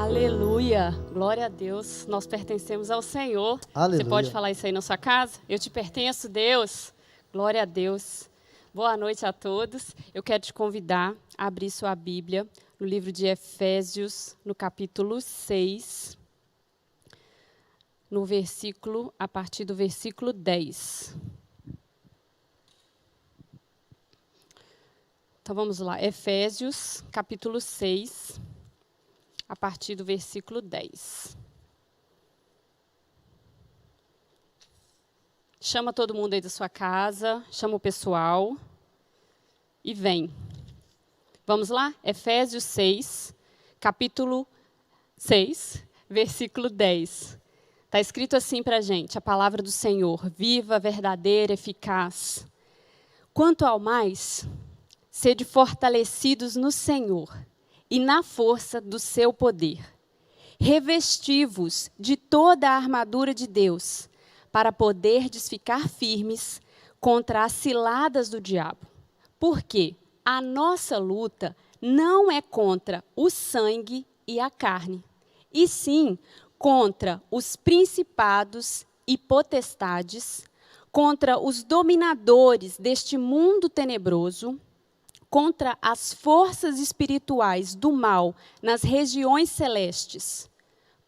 Aleluia, glória a Deus, nós pertencemos ao Senhor. Aleluia. Você pode falar isso aí na sua casa? Eu te pertenço, Deus, glória a Deus. Boa noite a todos. Eu quero te convidar a abrir sua Bíblia no livro de Efésios, no capítulo 6, a partir do versículo 10. Então vamos lá, Efésios, capítulo 6, a partir do versículo 10. Chama todo mundo aí da sua casa, chama o pessoal e vem. Vamos lá? Efésios 6, capítulo 6, versículo 10. Está escrito assim para a gente, a palavra do Senhor, viva, verdadeira, eficaz. Quanto ao mais, sede fortalecidos no Senhor e na força do seu poder. Revesti-vos de toda a armadura de Deus, para poderdes ficar firmes contra as ciladas do diabo. Porque a nossa luta não é contra o sangue e a carne, e sim contra os principados e potestades, contra os dominadores deste mundo tenebroso, contra as forças espirituais do mal nas regiões celestes.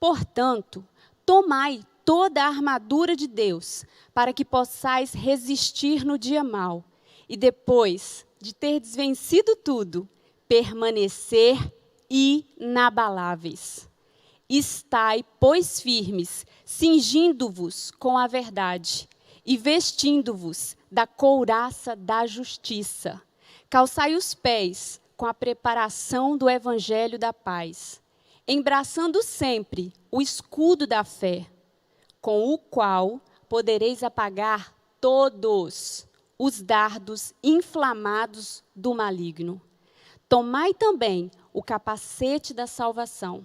Portanto, tomai toda a armadura de Deus, para que possais resistir no dia mau, e depois de terdes vencido tudo, permanecer inabaláveis. Estai, pois, firmes, cingindo-vos com a verdade, e vestindo-vos da couraça da justiça. Calçai os pés com a preparação do evangelho da paz, embraçando sempre o escudo da fé, com o qual podereis apagar todos os dardos inflamados do maligno. Tomai também o capacete da salvação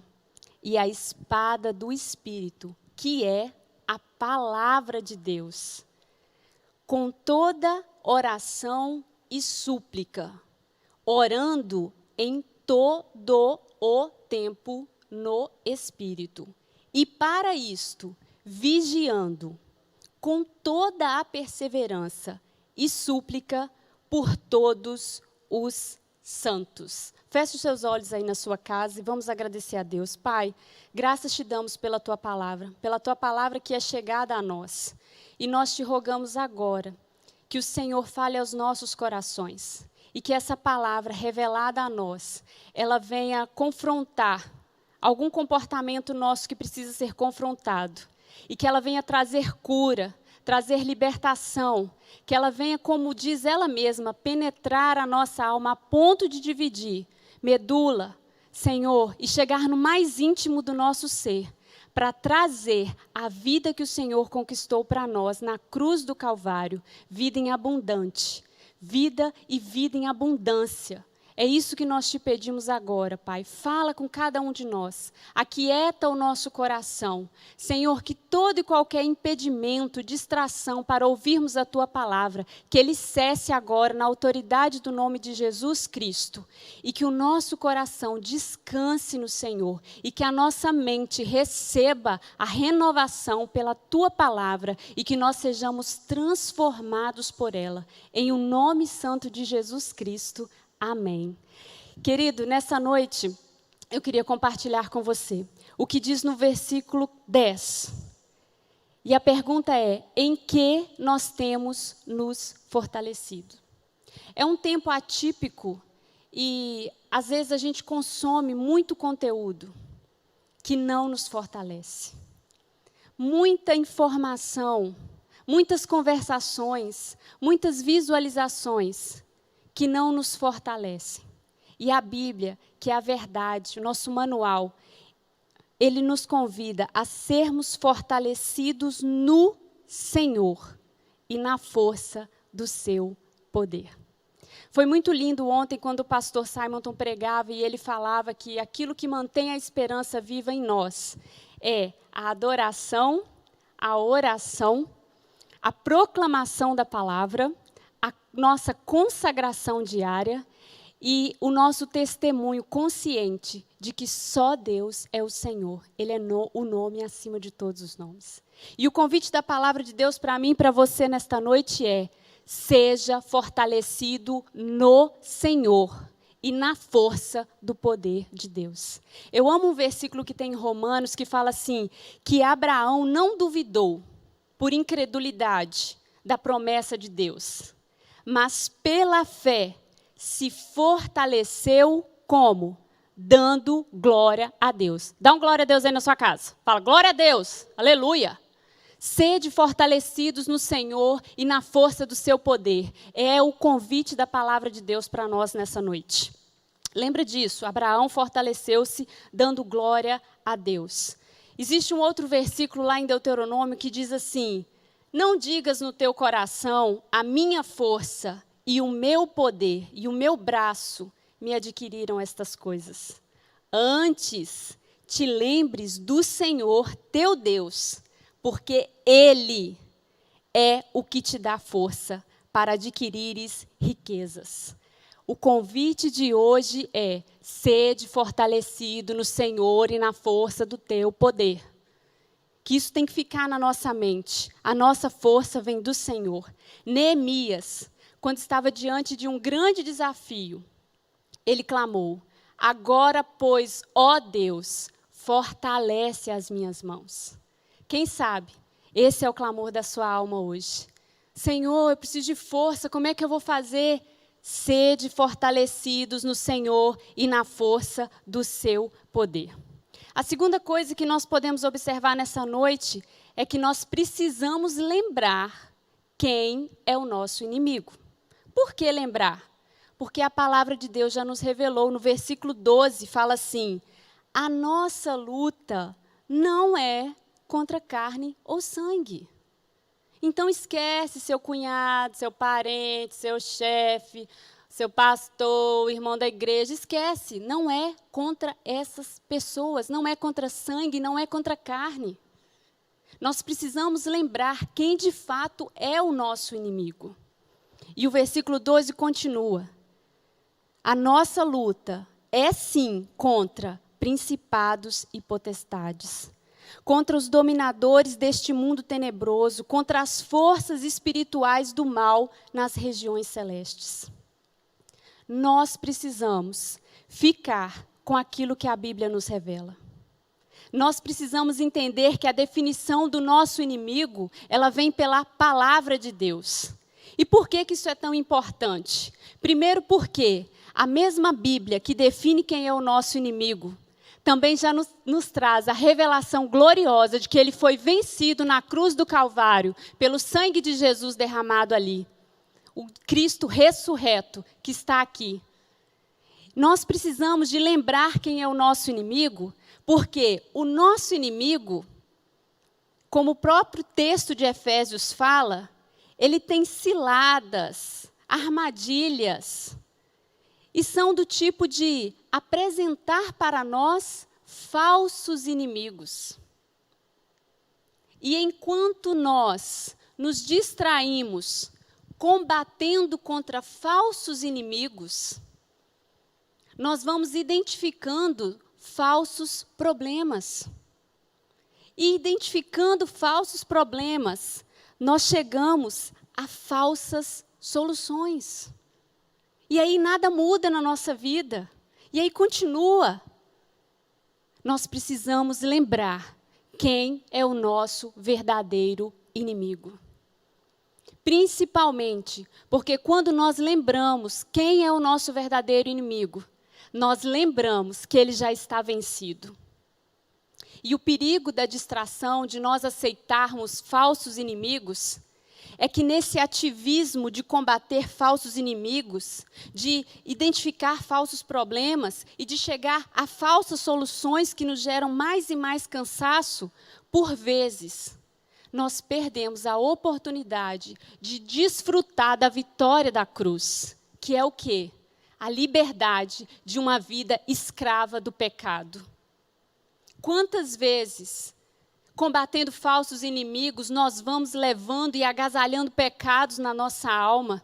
e a espada do Espírito, que é a palavra de Deus, com toda oração e súplica, orando em todo o tempo no Espírito. E para isto, vigiando com toda a perseverança e súplica por todos os santos. Feche os seus olhos aí na sua casa e vamos agradecer a Deus. Pai, graças te damos pela tua palavra que é chegada a nós. E nós te rogamos agora que o Senhor fale aos nossos corações e que essa palavra revelada a nós, ela venha confrontar algum comportamento nosso que precisa ser confrontado e que ela venha trazer cura, trazer libertação, que ela venha, como diz ela mesma, penetrar a nossa alma a ponto de dividir medula, Senhor, e chegar no mais íntimo do nosso ser, para trazer a vida que o Senhor conquistou para nós na cruz do Calvário, vida em abundante, vida e vida em abundância. É isso que nós te pedimos agora, Pai. Fala com cada um de nós. Aquieta o nosso coração. Senhor, que todo e qualquer impedimento, distração para ouvirmos a Tua palavra, que ele cesse agora na autoridade do nome de Jesus Cristo. E que o nosso coração descanse no Senhor. E que a nossa mente receba a renovação pela Tua palavra. E que nós sejamos transformados por ela. Em o nome santo de Jesus Cristo. Amém. Querido, nessa noite, eu queria compartilhar com você o que diz no versículo 10. E a pergunta é, em que nós temos nos fortalecido? É um tempo atípico e, às vezes, a gente consome muito conteúdo que não nos fortalece. Muita informação, muitas conversações, muitas visualizações que não nos fortalecem. E a Bíblia, que é a verdade, o nosso manual, ele nos convida a sermos fortalecidos no Senhor e na força do seu poder. Foi muito lindo ontem quando o pastor Simonton pregava e ele falava que aquilo que mantém a esperança viva em nós é a adoração, a oração, a proclamação da palavra, a nossa consagração diária e o nosso testemunho consciente de que só Deus é o Senhor. Ele é o nome acima de todos os nomes. E o convite da palavra de Deus para mim e para você nesta noite é: seja fortalecido no Senhor e na força do poder de Deus. Eu amo um versículo que tem em Romanos que fala assim, que Abraão não duvidou, por incredulidade, da promessa de Deus, mas pela fé se fortaleceu como? Dando glória a Deus. Dá um glória a Deus aí na sua casa. Fala, glória a Deus, aleluia. Sede fortalecidos no Senhor e na força do seu poder. É o convite da palavra de Deus para nós nessa noite. Lembra disso, Abraão fortaleceu-se dando glória a Deus. Existe um outro versículo lá em Deuteronômio que diz assim: não digas no teu coração, a minha força e o meu poder e o meu braço me adquiriram estas coisas. Antes, te lembres do Senhor teu Deus, porque Ele é o que te dá força para adquirires riquezas. O convite de hoje é: sede fortalecido no Senhor e na força do teu poder. Que isso tem que ficar na nossa mente. A nossa força vem do Senhor. Neemias, quando estava diante de um grande desafio, ele clamou: agora, pois, ó Deus, fortalece as minhas mãos. Quem sabe, esse é o clamor da sua alma hoje. Senhor, eu preciso de força, como é que eu vou fazer? Sede fortalecidos no Senhor e na força do seu poder. A segunda coisa que nós podemos observar nessa noite é que nós precisamos lembrar quem é o nosso inimigo. Por que lembrar? Porque a palavra de Deus já nos revelou, no versículo 12, fala assim: a nossa luta não é contra carne ou sangue. Então esquece seu cunhado, seu parente, seu chefe, seu pastor, o irmão da igreja, esquece. Não é contra essas pessoas, não é contra sangue, não é contra carne. Nós precisamos lembrar quem de fato é o nosso inimigo. E o versículo 12 continua: a nossa luta é sim contra principados e potestades, contra os dominadores deste mundo tenebroso, contra as forças espirituais do mal nas regiões celestes. Nós precisamos ficar com aquilo que a Bíblia nos revela. Nós precisamos entender que a definição do nosso inimigo, ela vem pela palavra de Deus. E por que isso é tão importante? Primeiro porque a mesma Bíblia que define quem é o nosso inimigo, também já nos traz a revelação gloriosa de que ele foi vencido na cruz do Calvário pelo sangue de Jesus derramado ali. O Cristo ressurreto que está aqui. Nós precisamos de lembrar quem é o nosso inimigo, porque o nosso inimigo, como o próprio texto de Efésios fala, ele tem ciladas, armadilhas, e são do tipo de apresentar para nós falsos inimigos. E enquanto nós nos distraímos combatendo contra falsos inimigos, nós vamos identificando falsos problemas. E identificando falsos problemas, nós chegamos a falsas soluções. E aí nada muda na nossa vida. E aí continua. Nós precisamos lembrar quem é o nosso verdadeiro inimigo. Principalmente porque quando nós lembramos quem é o nosso verdadeiro inimigo, nós lembramos que ele já está vencido. E o perigo da distração, de nós aceitarmos falsos inimigos, é que nesse ativismo de combater falsos inimigos, de identificar falsos problemas e de chegar a falsas soluções que nos geram mais e mais cansaço, por vezes, nós perdemos a oportunidade de desfrutar da vitória da cruz, que é o quê? A liberdade de uma vida escrava do pecado. Quantas vezes, combatendo falsos inimigos, nós vamos levando e agasalhando pecados na nossa alma,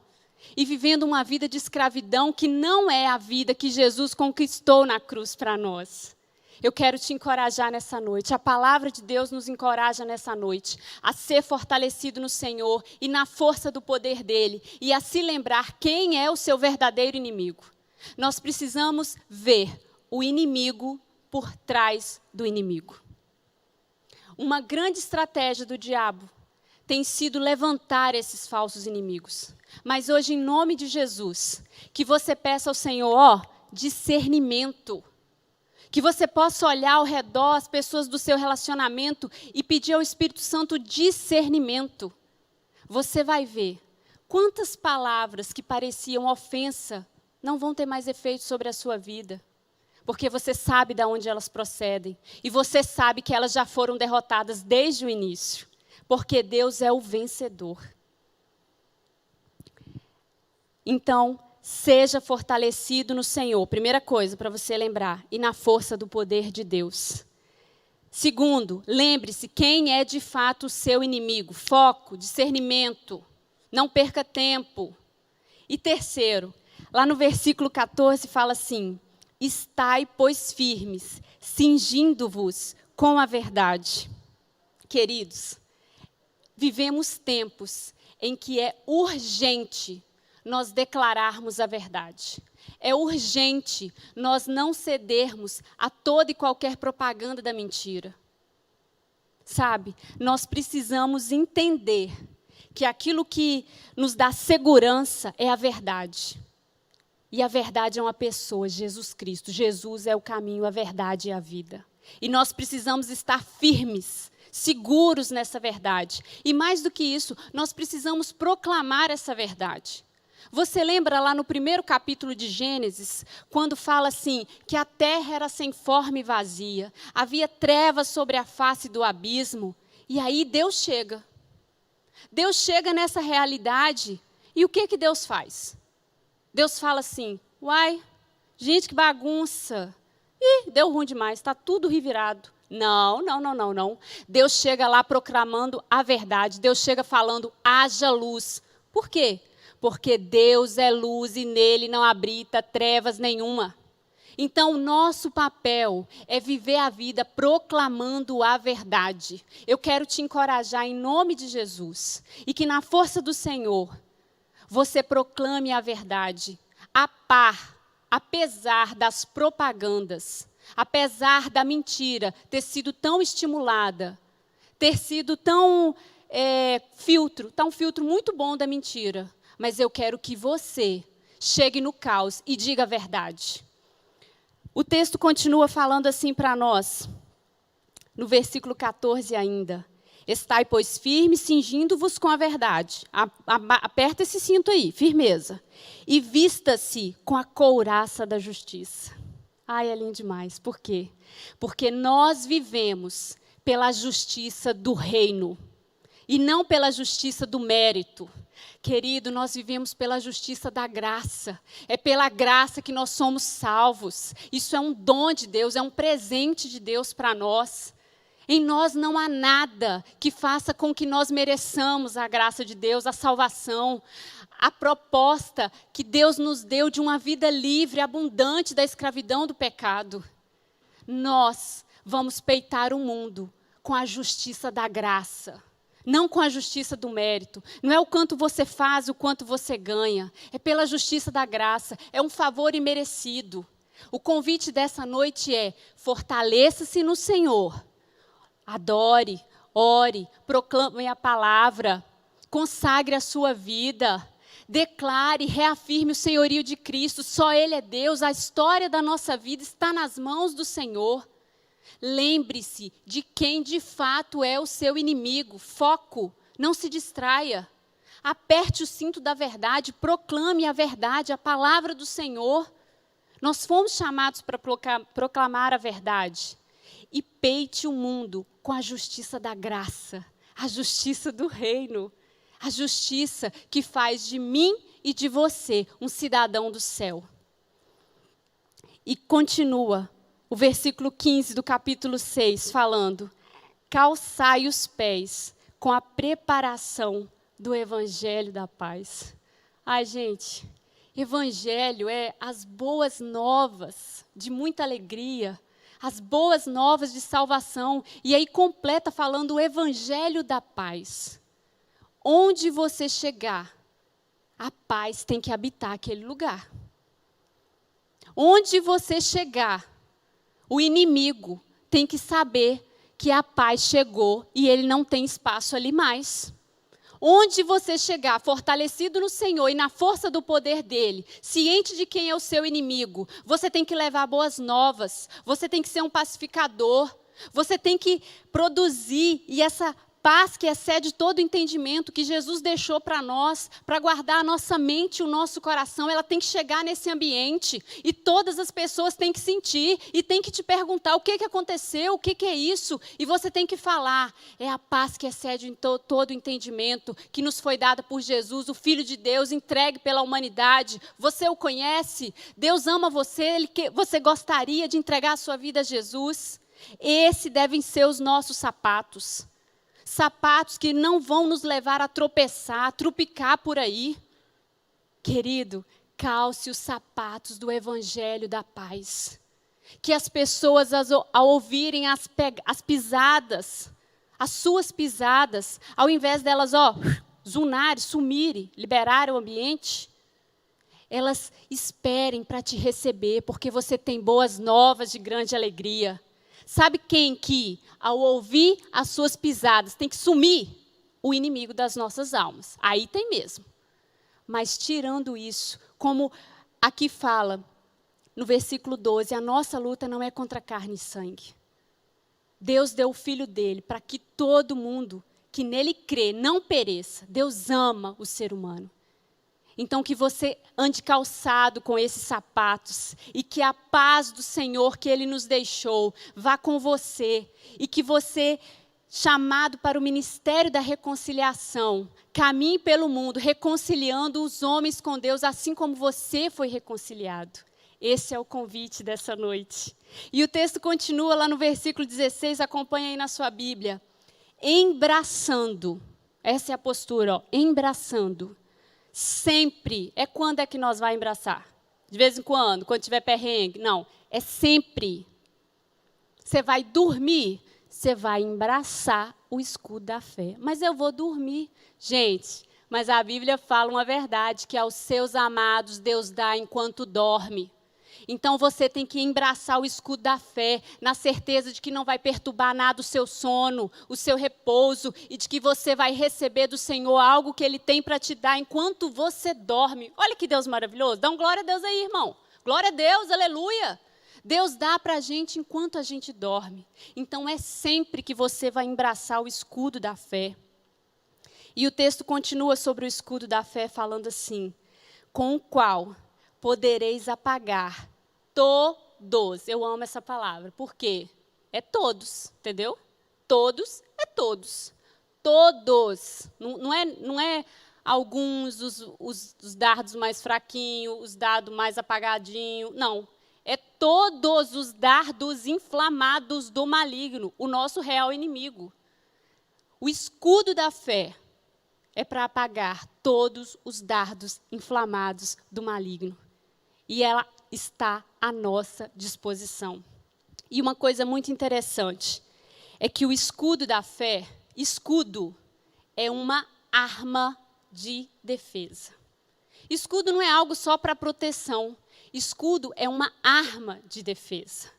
e vivendo uma vida de escravidão que não é a vida que Jesus conquistou na cruz para nós. Eu quero te encorajar nessa noite. A palavra de Deus nos encoraja nessa noite a ser fortalecido no Senhor e na força do poder dele e a se lembrar quem é o seu verdadeiro inimigo. Nós precisamos ver o inimigo por trás do inimigo. Uma grande estratégia do diabo tem sido levantar esses falsos inimigos. Mas hoje, em nome de Jesus, que você peça ao Senhor, discernimento. Que você possa olhar ao redor as pessoas do seu relacionamento e pedir ao Espírito Santo discernimento. Você vai ver quantas palavras que pareciam ofensa não vão ter mais efeito sobre a sua vida. Porque você sabe de onde elas procedem. E você sabe que elas já foram derrotadas desde o início. Porque Deus é o vencedor. Então, seja fortalecido no Senhor. Primeira coisa para você lembrar. E na força do poder de Deus. Segundo, lembre-se quem é de fato o seu inimigo. Foco, discernimento. Não perca tempo. E terceiro, lá no versículo 14 fala assim: estai, pois, firmes, cingindo-vos com a verdade. Queridos, vivemos tempos em que é urgente nós declararmos a verdade. É urgente nós não cedermos a toda e qualquer propaganda da mentira. Sabe, nós precisamos entender que aquilo que nos dá segurança é a verdade. E a verdade é uma pessoa, Jesus Cristo. Jesus é o caminho, a verdade e a vida. E nós precisamos estar firmes, seguros nessa verdade. E mais do que isso, nós precisamos proclamar essa verdade. Você lembra lá no primeiro capítulo de Gênesis, quando fala assim, que a terra era sem forma e vazia, havia trevas sobre a face do abismo, e aí Deus chega. Deus chega nessa realidade, e o que Deus faz? Deus fala assim, uai, gente, que bagunça. Ih, deu ruim demais, está tudo revirado. Não. Deus chega lá proclamando a verdade, Deus chega falando, haja luz. Por quê? Porque Deus é luz e nele não habita trevas nenhuma. Então, o nosso papel é viver a vida proclamando a verdade. Eu quero te encorajar em nome de Jesus. E que na força do Senhor, você proclame a verdade. Apesar das propagandas, apesar da mentira ter sido tão estimulada, ter sido tão filtro muito bom da mentira. Mas eu quero que você chegue no caos e diga a verdade. O texto continua falando assim para nós, no versículo 14 ainda. Estai, pois, firmes, cingindo-vos com a verdade. Aperta esse cinto aí, firmeza. E vista-se com a couraça da justiça. Ai, é lindo demais. Por quê? Porque nós vivemos pela justiça do reino. E não pela justiça do mérito. Querido, nós vivemos pela justiça da graça. É pela graça que nós somos salvos. Isso é um dom de Deus, é um presente de Deus para nós. Em nós não há nada que faça com que nós mereçamos a graça de Deus, a salvação, a proposta que Deus nos deu de uma vida livre, abundante da escravidão do pecado. Nós vamos peitar o mundo com a justiça da graça. Não com a justiça do mérito. Não é o quanto você faz, o quanto você ganha. É pela justiça da graça. É um favor imerecido. O convite dessa noite é: fortaleça-se no Senhor. Adore, ore, proclame a palavra. Consagre a sua vida. Declare, reafirme o senhorio de Cristo. Só Ele é Deus. A história da nossa vida está nas mãos do Senhor. Lembre-se de quem de fato é o seu inimigo. Foco, não se distraia. Aperte o cinto da verdade, proclame a verdade, a palavra do Senhor. Nós fomos chamados para proclamar a verdade. E peite o mundo com a justiça da graça, a justiça do reino. A justiça que faz de mim e de você um cidadão do céu. E continua o versículo 15 do capítulo 6, falando: calçai os pés com a preparação do evangelho da paz. Ai, gente, evangelho é as boas novas de muita alegria, as boas novas de salvação. E aí completa falando o evangelho da paz. Onde você chegar, a paz tem que habitar aquele lugar. Onde você chegar, o inimigo tem que saber que a paz chegou e ele não tem espaço ali mais. Onde você chegar, fortalecido no Senhor e na força do poder dele, ciente de quem é o seu inimigo, você tem que levar boas novas, você tem que ser um pacificador, você tem que produzir, e essa paz que excede todo entendimento que Jesus deixou para nós, para guardar a nossa mente e o nosso coração, ela tem que chegar nesse ambiente e todas as pessoas têm que sentir e têm que te perguntar o que aconteceu, o que é isso, e você tem que falar, é a paz que excede todo entendimento, que nos foi dada por Jesus, o Filho de Deus, entregue pela humanidade. Você o conhece? Deus ama você, você gostaria de entregar a sua vida a Jesus? Esses devem ser os nossos sapatos. Sapatos que não vão nos levar a tropeçar, a trupicar por aí. Querido, calce os sapatos do evangelho da paz. Que as pessoas, ao ouvirem as pisadas, as suas pisadas, ao invés delas, zunarem, sumirem, liberarem o ambiente, elas esperem para te receber, porque você tem boas novas de grande alegria. Sabe quem que, ao ouvir as suas pisadas, tem que sumir? O inimigo das nossas almas. Aí tem mesmo. Mas tirando isso, como aqui fala, no versículo 12, a nossa luta não é contra carne e sangue. Deus deu o Filho dele para que todo mundo que nele crê não pereça. Deus ama o ser humano. Então, que você ande calçado com esses sapatos e que a paz do Senhor que Ele nos deixou vá com você e que você, chamado para o ministério da reconciliação, caminhe pelo mundo reconciliando os homens com Deus, assim como você foi reconciliado. Esse é o convite dessa noite. E o texto continua lá no versículo 16, acompanha aí na sua Bíblia. Embraçando, essa é a postura, embraçando. Sempre. É quando é que nós vamos embraçar? De vez em quando tiver perrengue? Não, é sempre. Você vai dormir, você vai embraçar o escudo da fé. Mas eu vou dormir. Gente, mas a Bíblia fala uma verdade, que aos seus amados Deus dá enquanto dorme. Então você tem que embraçar o escudo da fé, na certeza de que não vai perturbar nada o seu sono, o seu repouso, e de que você vai receber do Senhor algo que Ele tem para te dar enquanto você dorme. Olha que Deus maravilhoso. Dá um glória a Deus aí, irmão. Glória a Deus, aleluia. Deus dá para a gente enquanto a gente dorme. Então é sempre que você vai embraçar o escudo da fé. E o texto continua sobre o escudo da fé falando assim, com o qual podereis apagar todos. Eu amo essa palavra. Por quê? É todos, entendeu? Todos é todos. Todos. Não é alguns, os dardos mais fraquinhos, os dardos mais apagadinhos. Não. É todos os dardos inflamados do maligno, o nosso real inimigo. O escudo da fé é para apagar todos os dardos inflamados do maligno. E ela está à nossa disposição. E uma coisa muito interessante é que o escudo da fé, escudo, é uma arma de defesa. Escudo não é algo só para proteção. Escudo é uma arma de defesa.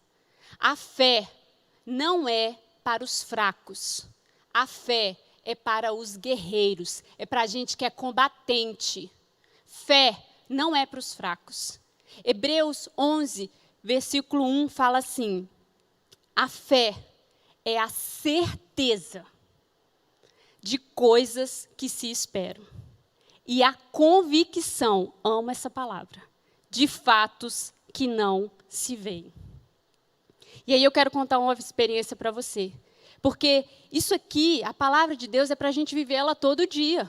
A fé não é para os fracos. A fé é para os guerreiros. É para a gente que é combatente. Fé não é para os fracos. Hebreus 11, versículo 1 fala assim, a fé é a certeza de coisas que se esperam. E a convicção, amo essa palavra, de fatos que não se veem. E aí eu quero contar uma experiência para você. Porque isso aqui, a palavra de Deus é para a gente viver ela todo dia.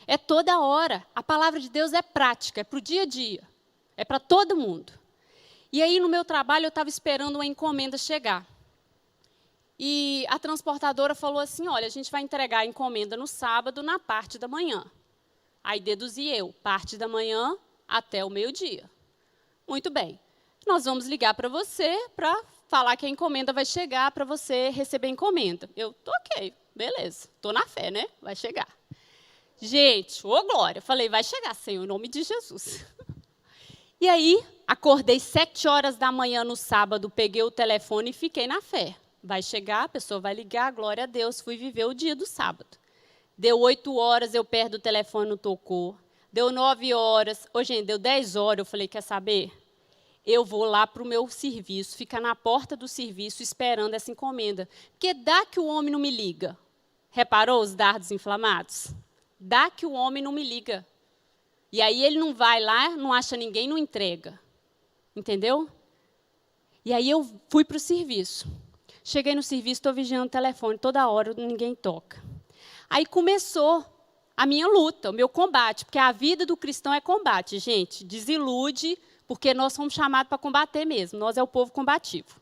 É toda hora. A palavra de Deus é prática, é para o dia a dia. É para todo mundo. E aí, no meu trabalho, eu estava esperando uma encomenda chegar. E a transportadora falou assim, olha, a gente vai entregar a encomenda no sábado, na parte da manhã. Aí deduzi eu, parte da manhã até o meio-dia. Muito bem. Nós vamos ligar para você para falar que a encomenda vai chegar para você receber a encomenda. Eu, tô ok, beleza. Tô na fé, né? Vai chegar. Gente, ô glória. Falei, vai chegar, Senhor, em nome de Jesus. E aí, acordei 7 horas da manhã no sábado, peguei o telefone e fiquei na fé. Vai chegar, a pessoa vai ligar, glória a Deus, fui viver o dia do sábado. Deu 8 horas, eu perdo o telefone, não tocou. Deu 9 horas, gente, deu 10 horas, eu falei, quer saber? Eu vou lá para o meu serviço, ficar na porta do serviço esperando essa encomenda. Porque dá que o homem não me liga. Reparou os dardos inflamados? Dá que o homem não me liga. E aí ele não vai lá, não acha ninguém, não entrega. Entendeu? E aí eu fui para o serviço. Cheguei no serviço, estou vigiando o telefone, toda hora ninguém toca. Aí começou a minha luta, o meu combate, porque a vida do cristão é combate, gente. Desilude, porque nós somos chamados para combater mesmo, nós é o povo combativo.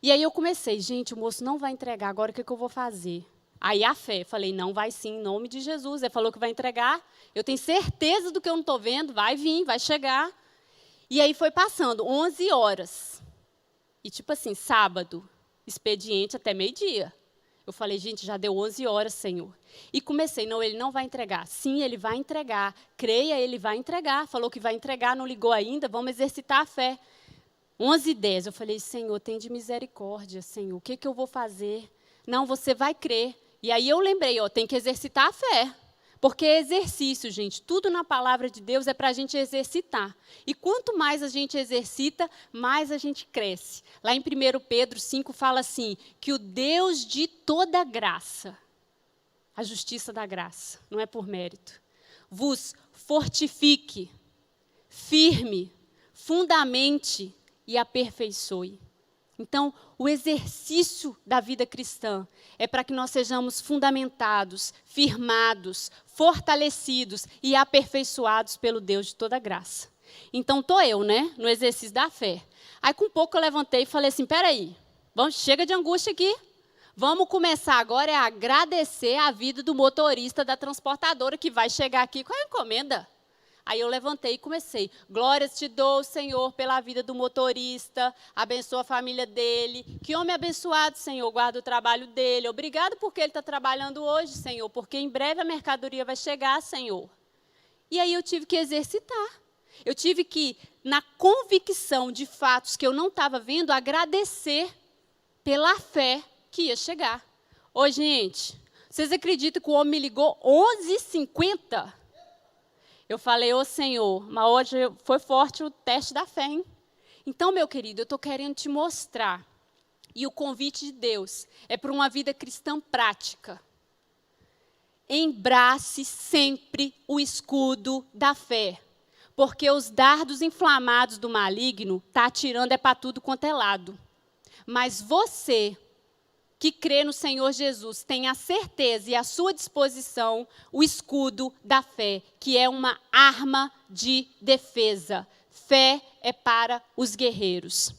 E aí eu comecei, gente, o moço não vai entregar, agora o que eu vou fazer? Aí a fé, falei, não vai sim, em nome de Jesus. Ele falou que vai entregar, eu tenho certeza do que eu não estou vendo, vai vir, vai chegar. E aí foi passando, 11 horas. E tipo assim, sábado, expediente até meio-dia. Eu falei, gente, já deu 11 horas, Senhor. E comecei, não, ele não vai entregar. Sim, ele vai entregar. Creia, ele vai entregar. Falou que vai entregar, não ligou ainda, vamos exercitar a fé. 11h10, eu falei, Senhor, tem de misericórdia, Senhor, o que eu vou fazer? Não, você vai crer. E aí eu lembrei, tem que exercitar a fé. Porque é exercício, gente. Tudo na palavra de Deus é para a gente exercitar. E quanto mais a gente exercita, mais a gente cresce. Lá em 1 Pedro 5 fala assim, que o Deus de toda graça, a justiça da graça, não é por mérito, vos fortifique, firme, fundamente e aperfeiçoe. Então, o exercício da vida cristã é para que nós sejamos fundamentados, firmados, fortalecidos e aperfeiçoados pelo Deus de toda graça. Então, estou eu, né, no exercício da fé. Aí, com pouco, eu levantei e falei assim, peraí, chega de angústia aqui. Vamos começar agora a agradecer a vida do motorista da transportadora que vai chegar aqui com a encomenda. Aí eu levantei e comecei. Glórias te dou, Senhor, pela vida do motorista. Abençoa a família dele. Que homem abençoado, Senhor. Guarda o trabalho dele. Obrigado porque ele está trabalhando hoje, Senhor. Porque em breve a mercadoria vai chegar, Senhor. E aí eu tive que exercitar. Eu tive que, na convicção de fatos que eu não estava vendo, agradecer pela fé que ia chegar. Ô, gente, vocês acreditam que o homem me ligou 11h50? Eu falei, ô Senhor, mas hoje foi forte o teste da fé, hein? Então, meu querido, eu estou querendo te mostrar, e o convite de Deus é para uma vida cristã prática. Embrace sempre o escudo da fé, porque os dardos inflamados do maligno está atirando para tudo quanto é lado. Mas você que crê no Senhor Jesus, tem a certeza e à sua disposição o escudo da fé, que é uma arma de defesa. Fé é para os guerreiros.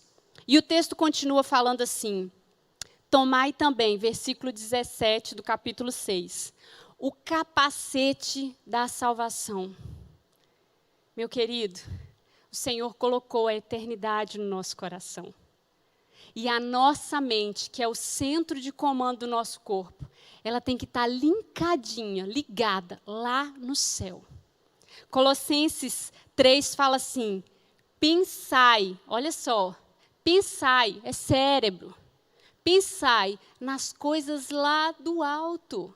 E o texto continua falando assim, tomai também, versículo 17 do capítulo 6, o capacete da salvação. Meu querido, o Senhor colocou a eternidade no nosso coração. E a nossa mente, que é o centro de comando do nosso corpo, ela tem que estar linkadinha, ligada lá no céu. Colossenses 3 fala assim, pensai, olha só, pensai, é cérebro, pensai nas coisas lá do alto.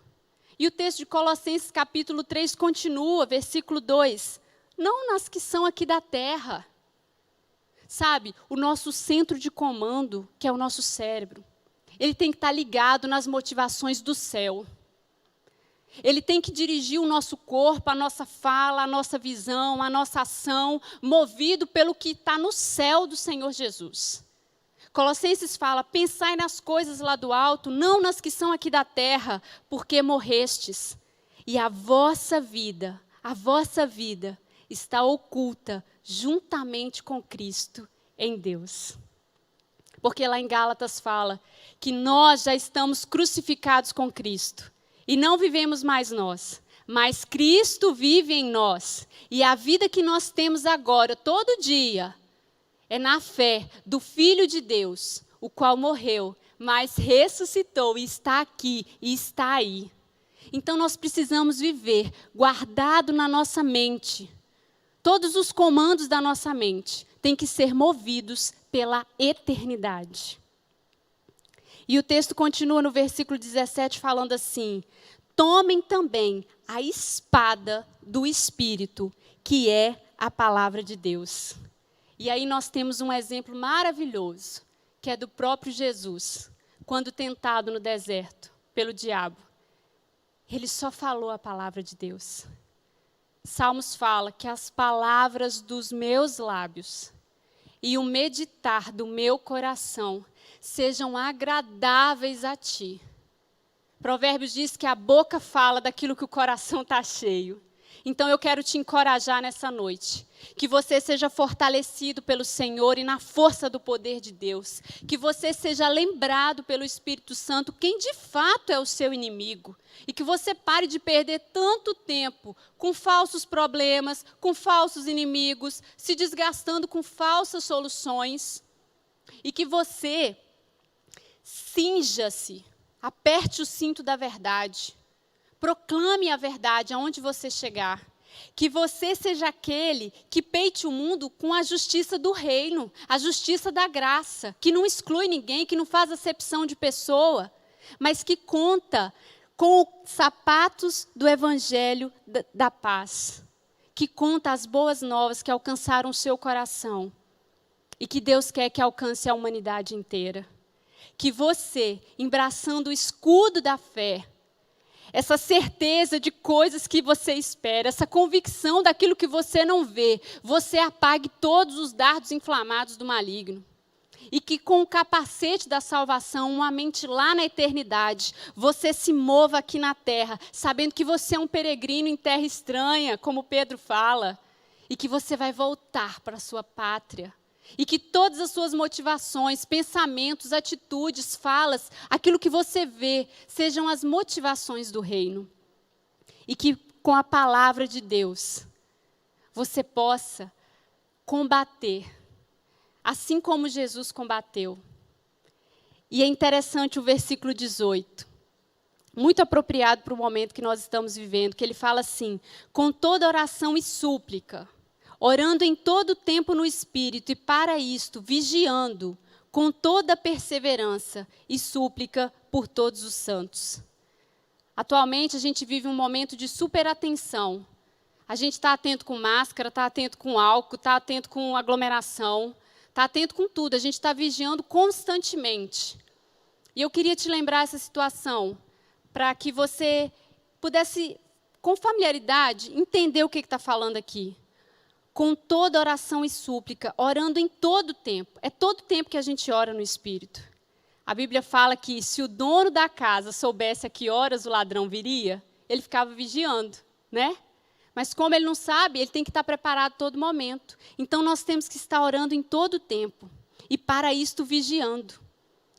E o texto de Colossenses capítulo 3 continua, versículo 2, não nas que são aqui da terra. Sabe, o nosso centro de comando, que é o nosso cérebro, ele tem que estar ligado nas motivações do céu. Ele tem que dirigir o nosso corpo, a nossa fala, a nossa visão, a nossa ação, movido pelo que está no céu do Senhor Jesus. Colossenses fala, pensai nas coisas lá do alto, não nas que são aqui da terra, porque morrestes. E a vossa vida está oculta juntamente com Cristo em Deus. Porque lá em Gálatas fala que nós já estamos crucificados com Cristo. E não vivemos mais nós, mas Cristo vive em nós. E a vida que nós temos agora, todo dia, é na fé do Filho de Deus, o qual morreu, mas ressuscitou e está aqui e está aí. Então nós precisamos viver guardado na nossa mente. Todos os comandos da nossa mente têm que ser movidos pela eternidade. E o texto continua no versículo 17 falando assim: tomem também a espada do Espírito, que é a palavra de Deus. E aí nós temos um exemplo maravilhoso, que é do próprio Jesus, quando tentado no deserto pelo diabo. Ele só falou a palavra de Deus. Salmos fala que as palavras dos meus lábios e o meditar do meu coração sejam agradáveis a ti. Provérbios diz que a boca fala daquilo que o coração está cheio. Então eu quero te encorajar nessa noite, que você seja fortalecido pelo Senhor e na força do poder de Deus, que você seja lembrado pelo Espírito Santo quem de fato é o seu inimigo, e que você pare de perder tanto tempo com falsos problemas, com falsos inimigos, se desgastando com falsas soluções, e que você cinja-se, aperte o cinto da verdade. Proclame a verdade aonde você chegar. Que você seja aquele que peite o mundo com a justiça do reino, a justiça da graça, que não exclui ninguém, que não faz acepção de pessoa, mas que conta com os sapatos do evangelho da paz, que conta as boas novas que alcançaram o seu coração e que Deus quer que alcance a humanidade inteira. Que você, embraçando o escudo da fé, essa certeza de coisas que você espera, essa convicção daquilo que você não vê, você apague todos os dardos inflamados do maligno. E que com o capacete da salvação, uma mente lá na eternidade, você se mova aqui na terra, sabendo que você é um peregrino em terra estranha, como Pedro fala, e que você vai voltar para a sua pátria. E que todas as suas motivações, pensamentos, atitudes, falas, aquilo que você vê, sejam as motivações do reino. E que com a palavra de Deus, você possa combater, assim como Jesus combateu. E é interessante o versículo 18, muito apropriado para o momento que nós estamos vivendo, que ele fala assim: com toda oração e súplica, orando em todo o tempo no Espírito, e para isto, vigiando, com toda perseverança e súplica por todos os santos. Atualmente, a gente vive um momento de superatenção. A gente está atento com máscara, está atento com álcool, está atento com aglomeração, está atento com tudo. A gente está vigiando constantemente. E eu queria te lembrar essa situação, para que você pudesse, com familiaridade, entender o que está falando aqui. Com toda oração e súplica, orando em todo tempo. É todo tempo que a gente ora no Espírito. A Bíblia fala que se o dono da casa soubesse a que horas o ladrão viria, ele ficava vigiando, né? Mas como ele não sabe, ele tem que estar preparado todo momento. Então nós temos que estar orando em todo tempo. E para isto vigiando.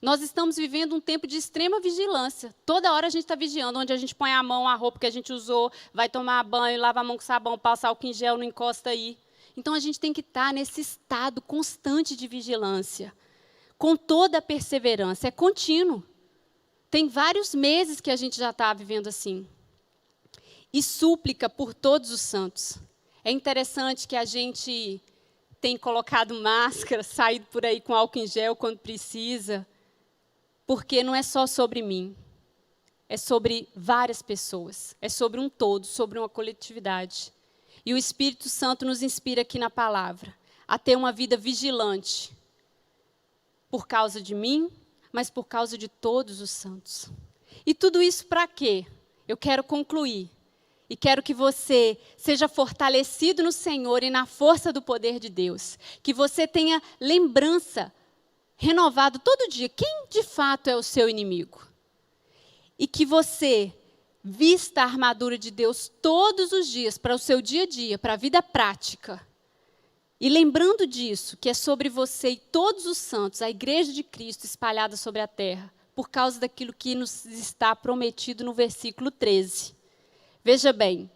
Nós estamos vivendo um tempo de extrema vigilância. Toda hora a gente está vigiando, onde a gente põe a mão, a roupa que a gente usou, vai tomar banho, lava a mão com sabão, passa álcool em gel, não encosta aí. Então, a gente tem que estar nesse estado constante de vigilância, com toda a perseverança. É contínuo. Tem vários meses que a gente já está vivendo assim. E súplica por todos os santos. É interessante que a gente tem colocado máscara, saído por aí com álcool em gel quando precisa, porque não é só sobre mim. É sobre várias pessoas. É sobre um todo, sobre uma coletividade. E o Espírito Santo nos inspira aqui na palavra a ter uma vida vigilante por causa de mim, mas por causa de todos os santos. E tudo isso para quê? Eu quero concluir. E quero que você seja fortalecido no Senhor e na força do poder de Deus. Que você tenha lembrança renovada todo dia. Quem de fato é o seu inimigo? E que você vista a armadura de Deus todos os dias, para o seu dia a dia, para a vida prática. E lembrando disso, que é sobre você e todos os santos, a igreja de Cristo espalhada sobre a terra, por causa daquilo que nos está prometido no versículo 13. Veja bem,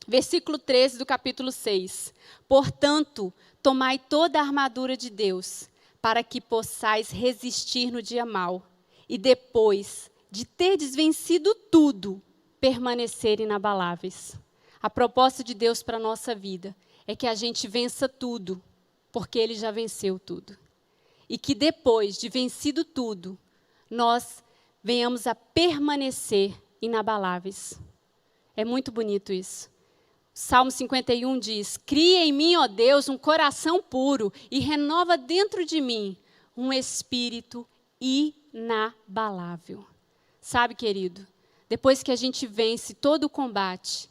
versículo 13 do capítulo 6. Portanto, tomai toda a armadura de Deus, para que possais resistir no dia mau, e depois de terdes vencido tudo, permanecer inabaláveis. A proposta de Deus para a nossa vida é que a gente vença tudo, porque Ele já venceu tudo. E que depois de vencido tudo, nós venhamos a permanecer inabaláveis. É muito bonito isso. Salmo 51 diz: cria em mim, ó Deus, um coração puro e renova dentro de mim um espírito inabalável. Sabe, querido, depois que a gente vence todo o combate,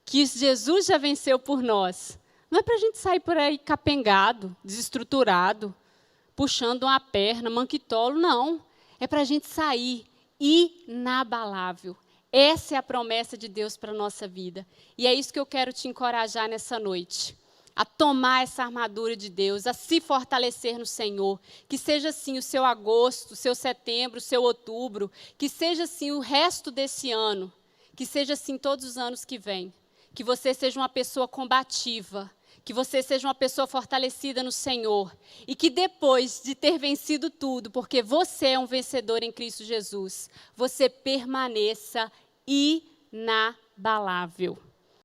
que Jesus já venceu por nós, não é para a gente sair por aí capengado, desestruturado, puxando uma perna, manquitolo, não. É para a gente sair inabalável. Essa é a promessa de Deus para a nossa vida. E é isso que eu quero te encorajar nessa noite. A tomar essa armadura de Deus, a se fortalecer no Senhor. Que seja assim o seu agosto, o seu setembro, o seu outubro. Que seja assim o resto desse ano. Que seja assim todos os anos que vêm. Que você seja uma pessoa combativa. Que você seja uma pessoa fortalecida no Senhor. E que depois de ter vencido tudo, porque você é um vencedor em Cristo Jesus, você permaneça inabalável.